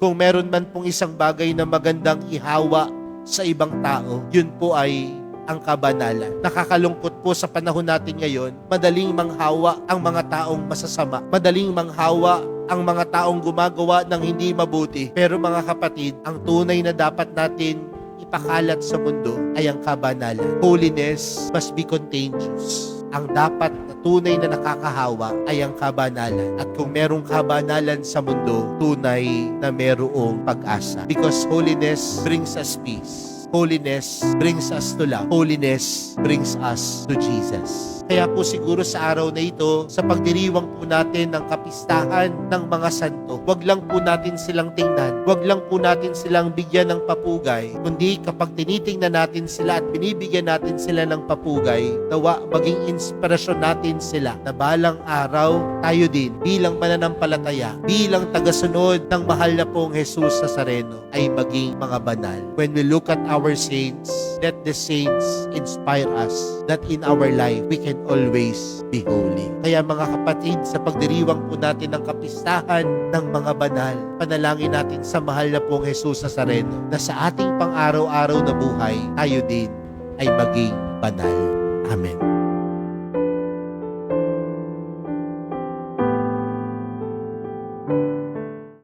Kung meron man pong isang bagay na magandang ihawa sa ibang tao, yun po ay ang kabanalan. Nakakalungkot po sa panahon natin ngayon, madaling manghawa ang mga taong masasama. Madaling manghawa ang mga taong gumagawa ng hindi mabuti. Pero mga kapatid, ang tunay na dapat natin ipakalat sa mundo ay ang kabanalan. Holiness must be contagious. Ang dapat na tunay na nakakahawa ay ang kabanalan. At kung merong kabanalan sa mundo, tunay na merong pag-asa. Because holiness brings us peace. Holiness brings us to love. Holiness brings us to Jesus. Kaya po siguro sa araw na ito, sa pagdiriwang po natin ng kapistahan ng mga santo, wag lang po natin silang tingnan, wag lang po natin silang bigyan ng papugay, kundi kapag tinitingnan natin sila at binibigyan natin sila ng papugay, nawa maging inspirasyon natin sila na balang araw tayo din bilang mananampalataya, bilang tagasunod ng mahal na pong Jesus Nazareno ay maging mga banal. When we look at our saints, let the saints inspire us that in our life we can always be holy. Kaya mga kapatid, sa pagdiriwang po natin ng kapistahan ng mga banal, panalangin natin sa mahal na pong Jesus Nazareno na sa ating pang-araw-araw na buhay, tayo din ay maging banal. Amen.